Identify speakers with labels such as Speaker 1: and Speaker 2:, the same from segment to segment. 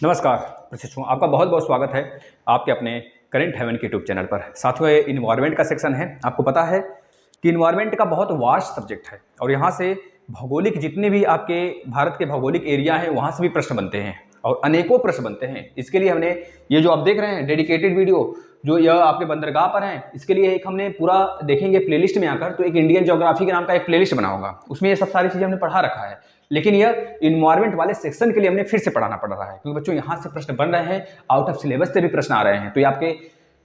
Speaker 1: नमस्कार प्रशिक्षुओं, आपका बहुत बहुत स्वागत है आपके अपने करंट हेवन के यूट्यूब चैनल पर। साथियों, ये इन्वायरमेंट का सेक्शन है। आपको पता है कि इन्वायरमेंट का बहुत वास्ट सब्जेक्ट है और यहाँ से भौगोलिक जितने भी आपके भारत के भौगोलिक एरिया हैं वहाँ से भी प्रश्न बनते हैं और अनेकों प्रश्न बनते हैं। इसके लिए हमने ये जो आप देख रहे हैं डेडिकेटेड वीडियो जो यह आपके बंदरगाह पर है, इसके लिए एक हमने पूरा देखेंगे प्लेलिस्ट में आकर, तो एक इंडियन ज्योग्राफी के नाम का एक प्लेलिस्ट बना होगा, उसमें ये सब सारी चीजें हमने पढ़ा रखा है। लेकिन यह इन्वायरमेंट वाले सेक्शन के लिए हमने फिर से पढ़ाना पड़ रहा है क्योंकि बच्चों यहाँ से प्रश्न बन रहे हैं, आउट ऑफ सिलेबस से भी प्रश्न आ रहे हैं। तो ये आपके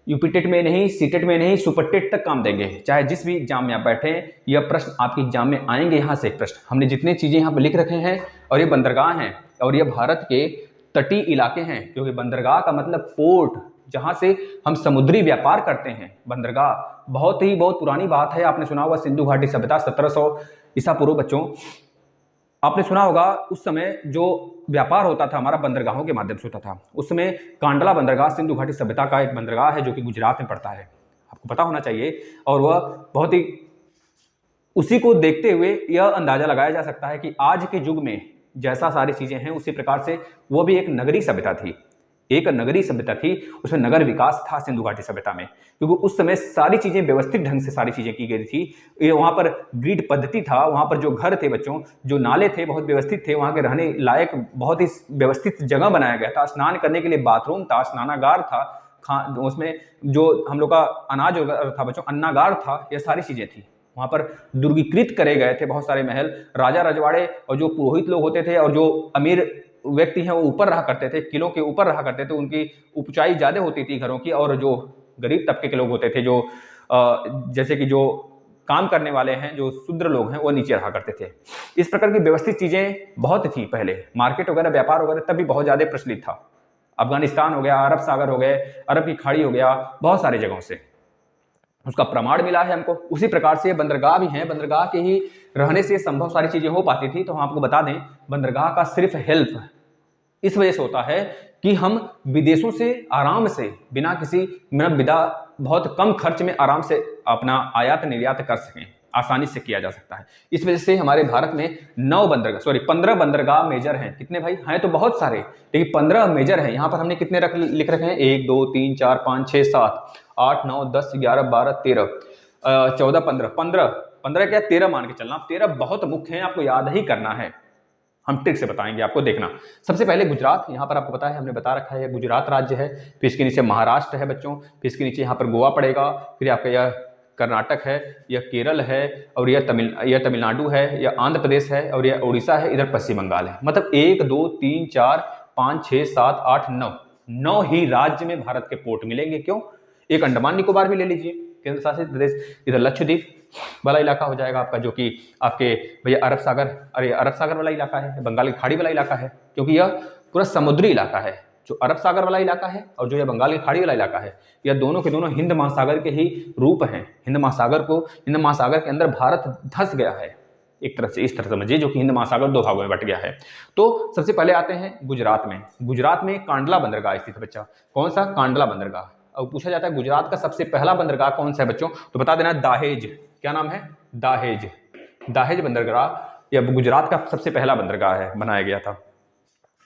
Speaker 1: यूपी टेट में नहीं, सीटेट में नहीं, सुपर टेट तक काम देंगे। चाहे जिस भी एग्जाम में आप बैठे हैं, यह प्रश्न आपके एग्जाम में आएंगे। यहाँ से एक प्रश्न हमने जितने चीजें यहाँ पर लिख रखे हैं, और ये बंदरगाह हैं और ये भारत के तटीय इलाके हैं, क्योंकि बंदरगाह का मतलब पोर्ट, जहां से हम समुद्री व्यापार करते हैं। बंदरगाह बहुत पुरानी बात है। आपने सुना होगा सिंधु घाटी सभ्यता 1700 ईसा पूर्व। बच्चों आपने सुना होगा उस समय जो व्यापार होता था हमारा बंदरगाहों के माध्यम से होता था। उस समय कांडला बंदरगाह सिंधु घाटी सभ्यता का एक बंदरगाह है जो कि गुजरात में पड़ता है, आपको पता होना चाहिए। और वह बहुत ही, उसी को देखते हुए यह अंदाजा लगाया जा सकता है कि आज के युग में जैसा सारी चीजें हैं उसी प्रकार से वह भी एक नगरीय सभ्यता थी, एक नगरीय सभ्यता थी। उसमें नगर विकास था सिंधु घाटी सभ्यता में, क्योंकि उस समय सारी चीजें व्यवस्थित ढंग से सारी चीजें की गई थी। ये वहां पर ग्रिड पद्धति था, वहां पर जो घर थे बच्चों, जो नाले थे बहुत व्यवस्थित थे, वहां के रहने लायक बहुत ही व्यवस्थित जगह बनाया गया था। स्नान करने के लिए बाथरूम था, स्नानागार था, उसमें जो हम लोग का अनाज था बच्चों, अन्नागार था, ये सारी चीजें थी। वहां पर दुर्गीकृत करे गए थे बहुत सारे महल। राजा रजवाड़े और जो पुरोहित लोग होते थे और जो अमीर व्यक्ति हैं वो ऊपर रहा करते थे, किलों के ऊपर रहा करते थे, उनकी ऊंचाई ज्यादा होती थी घरों की। और जो गरीब तबके के लोग होते थे, जो जैसे कि जो काम करने वाले हैं, जो शूद्र लोग हैं, वो नीचे रहा करते थे। इस प्रकार की व्यवस्थित चीजें बहुत थी पहले। मार्केट वगैरह, व्यापार वगैरह तब भी बहुत ज्यादा प्रचलित था। अफगानिस्तान हो गया, अरब सागर हो गए, अरब की खाड़ी हो गया, बहुत सारी जगहों से उसका प्रमाण मिला है हमको। उसी प्रकार से बंदरगाह भी हैं, बंदरगाह के ही रहने से संभव सारी चीजें हो पाती थी। तो हम आपको बता दें, बंदरगाह का सिर्फ हेल्प इस वजह से होता है कि हम विदेशों से आराम से बिना किसी बहुत कम खर्च में आराम से अपना आयात निर्यात कर सकें, आसानी से किया जा सकता है। इस वजह से हमारे भारत में 15 बंदरगाह मेजर हैं। कितने भाई हैं? तो बहुत सारे, लेकिन 15 मेजर हैं। यहाँ पर हमने कितने लिख रखे हैं? 1 2 3 4 5 6 7 8 9 10 11 12 13 14 15 क्या 13 मान के चलना। 13 बहुत मुख्य हैं, आपको याद ही करना है। हम ट्रिक से बताएंगे आपको, देखना। सबसे पहले गुजरात, यहाँ पर आपको पता है हमने बता रखा है गुजरात राज्य है। फिर इसके नीचे महाराष्ट्र है बच्चों, फिर इसके नीचे यहाँ पर गोवा पड़ेगा, फिर आपका यह कर्नाटक है, यह केरल है, और यह तमिलनाडु है, यह आंध्र प्रदेश है, और यह उड़ीसा है, इधर पश्चिम बंगाल है। मतलब 1 2 3 4 5 6 7 8 9 ही राज्य में भारत के पोर्ट मिलेंगे। क्यों? एक अंडमान निकोबार भी ले लीजिए, केंद्र शासित प्रदेश, इधर लक्षद्वीप वाला इलाका हो जाएगा आपका, जो कि आपके भैया अरब सागर वाला इलाका है, बंगाल की खाड़ी वाला इलाका है, क्योंकि यह पूरा समुद्री इलाका है। जो अरब सागर वाला इलाका है और जो यह बंगाल की खाड़ी वाला इलाका है, यह दोनों के दोनों हिंद महासागर के ही रूप हैं। हिंद महासागर के अंदर भारत धंस गया है एक तरह से, इस तरह समझिए, जो कि हिंद महासागर 2 भागों में बट गया है। तो सबसे पहले आते हैं गुजरात में। गुजरात में कांडला बंदरगाह स्थित है बच्चा। कौन सा? कांडला बंदरगाह। अब पूछा जाता है गुजरात का सबसे पहला बंदरगाह कौन सा है बच्चों, तो बता देना दाहेज। क्या नाम है? दाहेज बंदरगाह यह गुजरात का सबसे पहला बंदरगाह है, बनाया गया था।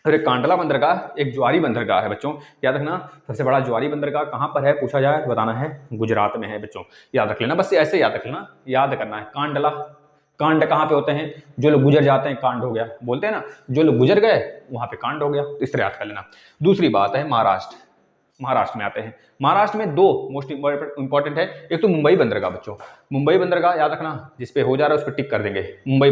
Speaker 1: और कांडला बंदरगाह एक ज्वारी बंदरगाह है बच्चों, याद रखना। सबसे बड़ा ज्वारी बंदरगाह कहाँ पर है पूछा जाए तो बताना है गुजरात में है बच्चों, याद रख लेना। बस ऐसे याद रख लेना, याद करना है। कांडला, कांड कहाँ पे होते हैं? जो लोग गुजर जाते हैं कांड हो गया, बोलते हैं ना, जो लोग गुजर गए वहां पे कांड हो गया। इस तरह याद कर लेना। दूसरी बात है महाराष्ट्र में आते हैं। महाराष्ट्र में 2 मोस्ट इंपॉर्टेंट है। एक तो मुंबई बंदरगाह बच्चों, मुंबई बंदरगाह याद रखना, जिसपे हो जा रहा है उस पर टिक कर देंगे। मुंबई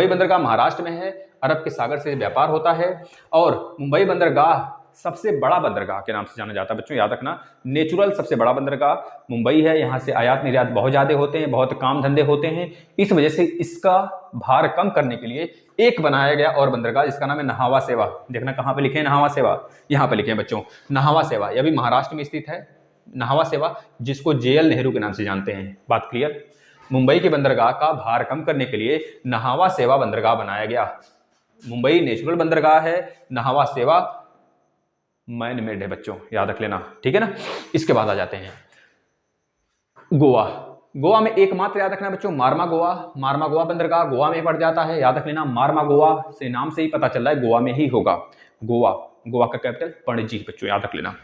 Speaker 1: बंदरगाह महाराष्ट्र में है, अरब के सागर से व्यापार होता है। और मुंबई बंदरगाह सबसे बड़ा बंदरगाह के नाम से जाना जाता है बच्चों, याद रखना। नेचुरल सबसे बड़ा बंदरगाह मुंबई है। यहाँ से आयात निर्यात बहुत ज्यादा होते हैं, बहुत काम धंधे होते हैं। इस वजह से इसका भार कम करने के लिए एक बनाया गया और बंदरगाह, जिसका नाम है नहावा सेवा। देखना कहाँ पे लिखे हैं नहावा सेवा, यहाँ पे लिखे हैं बच्चों नहावा सेवा। यह भी महाराष्ट्र में स्थित है नहावा सेवा, जिसको JL नेहरू के नाम से जानते हैं। बात क्लियर? मुंबई के बंदरगाह का भार कम करने के लिए नहावा सेवा बंदरगाह बनाया गया। मुंबई नेचुरल बंदरगाह है, नहावा सेवा मैन मेड है बच्चों, याद रख लेना, ठीक है ना। इसके बाद आ जाते हैं गोवा में एकमात्र याद रखना बच्चों मारमा गोवा बंदरगाह गोवा में पड़ जाता है, याद रख लेना। मारमा गोवा से नाम से ही पता चल रहा है गोवा में ही होगा। गोवा गोवा का कैपिटल पणजी बच्चों, याद रख लेना।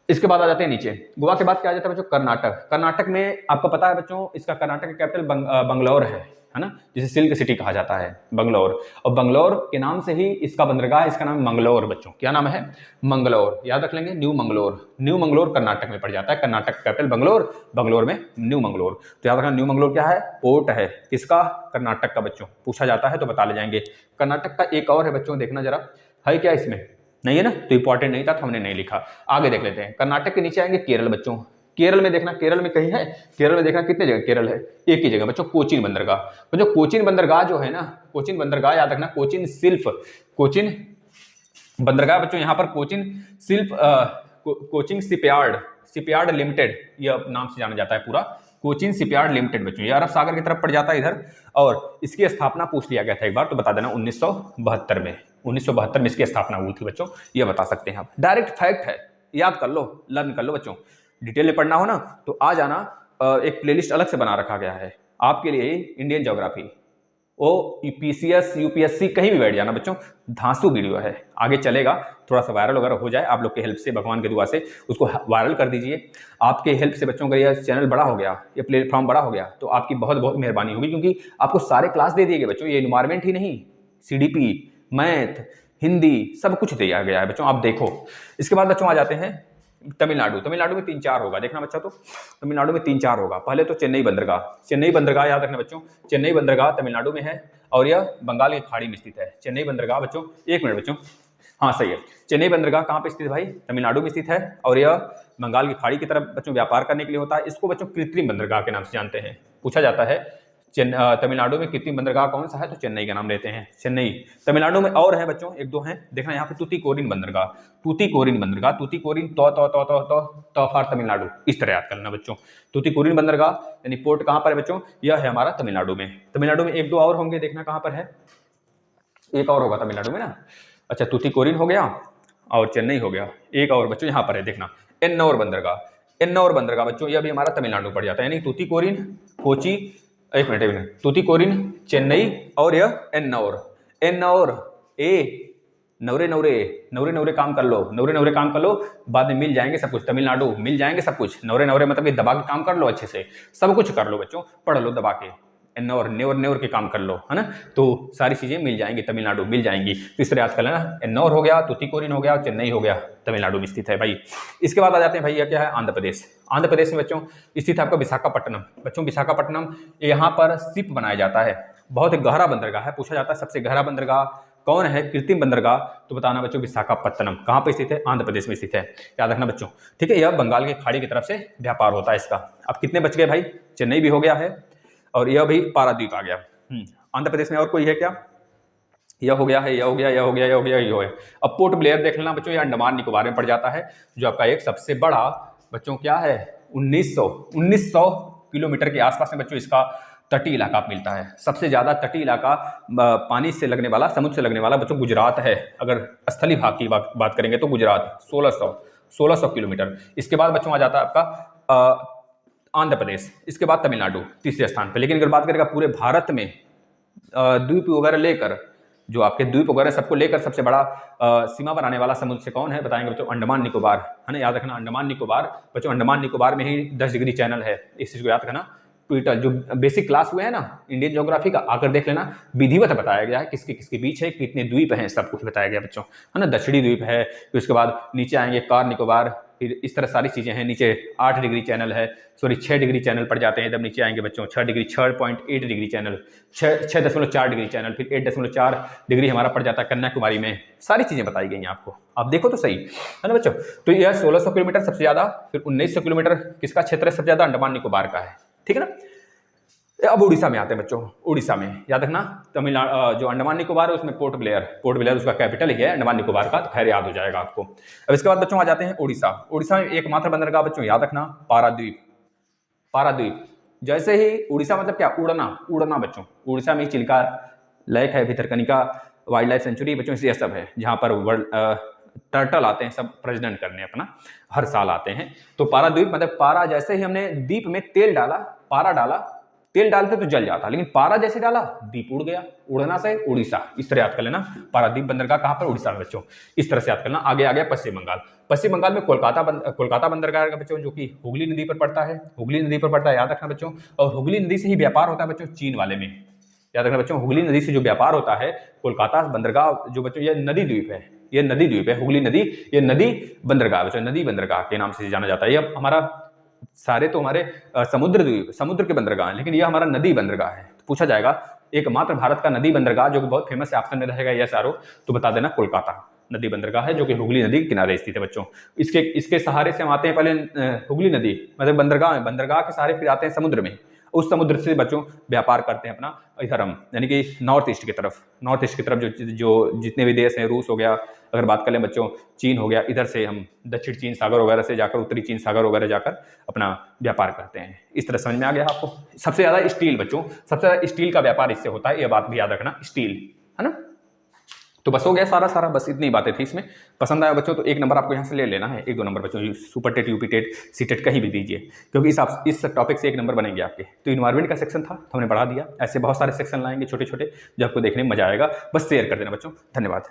Speaker 1: इसके बाद आ जाते हैं नीचे, गोवा के बाद क्या आ जाता है बच्चों, कर्नाटक। कर्नाटक में आपको पता है बच्चों, इसका कर्नाटक का कैपिटल बंगलौर है ना, जिसे सिल्क सिटी कहा जाता है, बंगलौर। और बंगलौर के नाम से ही इसका बंदरगाह, इसका नाम मंगलौर बच्चों, क्या नाम है, मंगलौर, याद रख लेंगे, न्यू मंगलौर। न्यू मंगलौर कर्नाटक में पड़ जाता है, कर्नाटक का कैपिटल बंगलौर, बंगलौर में न्यू मंगलौर। तो याद रखना, न्यू मंगलौर क्या है, पोर्ट है किसका, कर्नाटक का बच्चों, पूछा जाता है तो बता ले जाएंगे। कर्नाटक का एक और है बच्चों, देखना जरा, है क्या इसमें, नहीं है ना, तो इंपॉर्टेंट नहीं था तो हमने नहीं लिखा, आगे देख लेते हैं। कर्नाटक के नीचे आएंगे केरल बच्चों। केरल में देखना, केरल में कहीं है, केरल में देखना कितने जगह केरल है, एक ही जगह बच्चों, कोचीन बंदरगाह। तो जो कोचीन बंदरगाह जो है ना, कोचीन बंदरगाह याद रखना, कोचीन शिल्प, कोचीन बंदरगाह बच्चों, यहाँ पर कोचीन शिल्प कोचिंग शिपयार्ड, शिपयार्ड लिमिटेड यह नाम से जाना जाता है पूरा, कोचीन शिपयार्ड लिमिटेड बच्चों, ये अरब सागर की तरफ पड़ जाता है इधर। और इसकी स्थापना पूछ लिया गया था एक बार, तो बता देना 1972 में, 1972 में इसकी स्थापना हुई थी बच्चों, ये बता सकते हैं आप। डायरेक्ट फैक्ट है, याद कर लो, लर्न कर लो बच्चों। डिटेल में पढ़ना हो ना तो आ जाना, एक प्लेलिस्ट अलग से बना रखा गया है आपके लिए, इंडियन ज्योग्राफी, ओ पीसीएस यूपीएससी कहीं भी बैठ जाना बच्चों, धांसू वीडियो है, आगे चलेगा, थोड़ा सा वायरल वगैरह हो जाए आप लोग के हेल्प से, भगवान के दुआ से उसको वायरल कर दीजिए। आपके हेल्प से बच्चों का ये चैनल बड़ा हो गया, ये प्लेटफॉर्म बड़ा हो गया, तो आपकी बहुत बहुत मेहरबानी होगी, क्योंकि आपको सारे क्लास दे दिए गए बच्चों, ये एनवायरमेंट ही नहीं, सीडीपी, मैथ, हिंदी, सब कुछ दिया गया है बच्चों, आप देखो। इसके बाद बच्चों आ जाते हैं तमिलनाडु। तमिलनाडु में 3-4 होगा, देखना बच्चा, तो तमिलनाडु में 3-4 होगा। पहले तो चेन्नई बंदरगाह, चेन्नई बंदरगाह याद रखना बच्चों, चेन्नई बंदरगाह तमिलनाडु में है और यह बंगाल की खाड़ी में स्थित है। चेन्नई बंदरगाह बच्चों, एक मिनट बच्चों, हाँ सही है, चेन्नई बंदरगाह कहाँ पे स्थित है भाई, तमिलनाडु में स्थित है, और यह बंगाल की खाड़ी की तरफ बच्चों व्यापार करने के लिए होता है। इसको बच्चों कृत्रिम बंदरगाह के नाम से जानते हैं, पूछा जाता है तमिलनाडु में कृत्रिम बंदरगाह कौन सा है, तो चेन्नई का नाम लेते हैं, चेन्नई। तमिलनाडु में और है बच्चों, एक दो हैं, देखना यहाँ पे तूतीकोरिन बंदरगाह, तूतीकोरिन बंदरगाह, तूतीकोरिन तो फॉर तमिलनाडु, इस तरह याद करना बच्चों। तूतीकोरिन बंदरगाह यानी पोर्ट कहाँ पर है बच्चों, यह है हमारा तमिलनाडु में। तमिलनाडु में एक दो और होंगे, देखना कहाँ पर है, एक और होगा तमिलनाडु में ना, अच्छा तूतीकोरिन हो गया और चेन्नई हो गया, एक और बच्चों यहाँ पर है, देखना एन्नौर बंदरगाह, एन्नौर बंदरगाह बच्चों, यह भी हमारा तमिलनाडु पड़ जाता है, यानी तूतीकोरिन, कोची, एक मिनट, तूतीकोरिन, चेन्नई और यह एन्नौर, एन्नौर, ए नवरे नवरे नवरे नवरे काम कर लो, नवरे नवरे काम कर लो, बाद में मिल जाएंगे सब कुछ, तमिलनाडु मिल जाएंगे सब कुछ। नवरे नवरे मतलब कि दबा के काम कर लो, अच्छे से सब कुछ कर लो बच्चों, पढ़ लो दबा के, एन्नौर न्योर न्योर के काम कर लो, है ना, तो सारी चीजें मिल जाएंगी, तमिलनाडु मिल जाएंगी। तो इस तरह याद कर लेना, एन्नौर हो गया, तूतीकोरिन हो गया, चेन्नई हो गया, तमिलनाडु में स्थित है भाई। इसके बाद आ जाते हैं भाई, यह क्या है, आंध्र प्रदेश। आंध्र प्रदेश में बच्चों स्थित है आपका विशाखापट्टनम। बच्चों विशाखापट्टनम, यहाँ पर शिप बनाया जाता है, बहुत ही गहरा बंदरगाह है, पूछा जाता है सबसे गहरा बंदरगाह कौन है, कृत्रिम बंदरगाह, तो बताना बच्चों विशाखापट्टनम कहाँ पे स्थित है, आंध्र प्रदेश में स्थित है, याद रखना बच्चों, ठीक है। यह बंगाल की खाड़ी की तरफ से व्यापार होता है इसका। अब कितने बच गए भाई, चेन्नई भी हो गया है और यह भी पारादीप आ गया। आंध्र प्रदेश में और कोई है क्या, यह हो गया है, यह हो गया, यह हो गया, यह हो गया, यह हो गया। अब पोर्ट ब्लेयर देख लेना बच्चों, यह अंडमान निकोबार में पड़ जाता है, जो आपका एक सबसे बड़ा बच्चों क्या है, 1900 किलोमीटर के आसपास में बच्चों इसका तटीय इलाका मिलता है। सबसे ज्यादा तटीय इलाका पानी से लगने वाला, समुद्र से लगने वाला बच्चों गुजरात है। अगर स्थलीय भाग की बात करेंगे तो गुजरात 1600 किलोमीटर। इसके बाद बच्चों आ जाता है आपका आंध्र प्रदेश, इसके बाद तमिलनाडु तीसरे स्थान पर। लेकिन अगर बात करेगा पूरे भारत में द्वीप वगैरह लेकर, जो आपके द्वीप वगैरह सबको लेकर सबसे बड़ा सीमा बनाने वाला समुद्र से कौन है, बताएंगे बच्चों अंडमान निकोबार, है ना, याद रखना अंडमान निकोबार बच्चों, अंडमान निकोबार में ही 10 डिग्री चैनल है, इस चीज को याद रखना। ट्विटर जो बेसिक क्लास हुए हैं ना इंडियन ज्योग्राफी का, आकर देख लेना, विधिवत बताया गया है किसके किसके बीच है, कितने द्वीप हैं, सब कुछ बताया गया बच्चों, है ना। दक्षिणी द्वीप है, फिर उसके बाद नीचे आएंगे कार निकोबार, फिर इस तरह सारी चीजें हैं। नीचे 8 डिग्री चैनल है, सॉरी 6 डिग्री चैनल पड़ जाते हैं, जब नीचे आएंगे बच्चों 6.8 डिग्री चैनल, 6.4 डिग्री चैनल, फिर 8.4 डिग्री हमारा पड़ जाता है कन्याकुमारी में। सारी चीजें बताई गई हैं आपको, आप देखो तो सही, है ना बच्चों। तो यह 1600 किलोमीटर सबसे ज्यादा, फिर 1900 किलोमीटर किसका क्षेत्र है सबसे ज्यादा, अंडमान निकोबार का है, ठीक है ना। अब उड़ीसा में आते हैं बच्चों, उड़ीसा में याद रखना तमिलनाडु जो अंडमान निकोबार है उसमें पोर्ट ब्लेयर उसका कैपिटल ही है अंडमान निकोबार का, तो खैर याद हो जाएगा आपको। अब इसके बाद बच्चों आ जाते हैं उड़ीसा। उड़ीसा में एकमात्र बंदरगाह बच्चों याद रखना पारादीप, पारादीप। जैसे ही उड़ीसा मतलब क्या, उड़ना बच्चों, उड़ीसा में चिल्का लेक है, भितरकनिका वाइल्ड लाइफ सेंचुरी बच्चों, यह सब है जहाँ पर टर्टल आते हैं सब प्रजनन करने अपना, हर साल आते हैं। तो पाराद्वीप मतलब पारा, जैसे ही हमने द्वीप में तेल डाला, पारा डाला, तेल डालते तो जल जाता, लेकिन पारा जैसे डाला दीप उड़ गया। उड़ना से उड़ीसा, इस तरह याद कर लेना। पारादीप बंदरगाह कहाँ पर? उड़ीसा में बच्चों, इस तरह से याद करना। आगे आ गया पश्चिम बंगाल। पश्चिम बंगाल में कोलकाता बंदरगाह का बच्चों, जो कि हुगली नदी पर पड़ता है, हुगली नदी पर पड़ता है, याद रखना बच्चों। और हुगली नदी से ही व्यापार होता है बच्चों चीन वाले में, याद रखना बच्चों। हुगली नदी से जो व्यापार होता है, कोलकाता बंदरगाह जो बच्चों, ये नदी द्वीप है, ये नदी द्वीप है हुगली नदी, ये नदी बंदरगाह बच्चों, नदी बंदरगाह के नाम से जाना जाता है। ये हमारा सारे तो हमारे समुद्र द्वीप, समुद्र के बंदरगाह हैं, लेकिन यह हमारा नदी बंदरगाह है। तो पूछा जाएगा एकमात्र भारत का नदी बंदरगाह जो कि बहुत फेमस है, ऑप्शन में रहेगा यस आरो, तो बता देना कोलकाता नदी बंदरगाह है, जो कि हुगली नदी के किनारे स्थित है बच्चों। इसके सहारे से हम आते हैं पहले हुगली नदी मतलब बंदरगाह में, बंदरगाह के सहारे फिर आते हैं समुद्र में। उस समुद्र से बच्चों व्यापार करते हैं अपना इधर हम, यानी कि नॉर्थ ईस्ट की तरफ जो जितने भी देश हैं, रूस हो गया, अगर बात करें बच्चों चीन हो गया, इधर से हम दक्षिण चीन सागर वगैरह से जाकर उत्तरी चीन सागर वगैरह जाकर अपना व्यापार करते हैं। इस तरह समझ में आ गया आपको। सबसे ज़्यादा स्टील बच्चों, सबसे ज़्यादा स्टील का व्यापार इससे होता है, यह बात भी याद रखना, स्टील, है ना। तो बस हो गया सारा, बस इतनी बातें थी इसमें। पसंद आया बच्चों तो 1 नंबर आपको यहाँ से ले लेना है, 1-2 नंबर बच्चों super TET, UP TET, C TET कहीं भी दीजिए, क्योंकि इस टॉपिक से 1 नंबर बनेंगे आपके। तो इन्वायरमेंट का सेक्शन था तो हमने बढ़ा दिया, ऐसे बहुत सारे सेक्शन लाएंगे छोटे छोटे जो आपको देखने में मजा आएगा। बस शेयर कर देना बच्चों, धन्यवाद।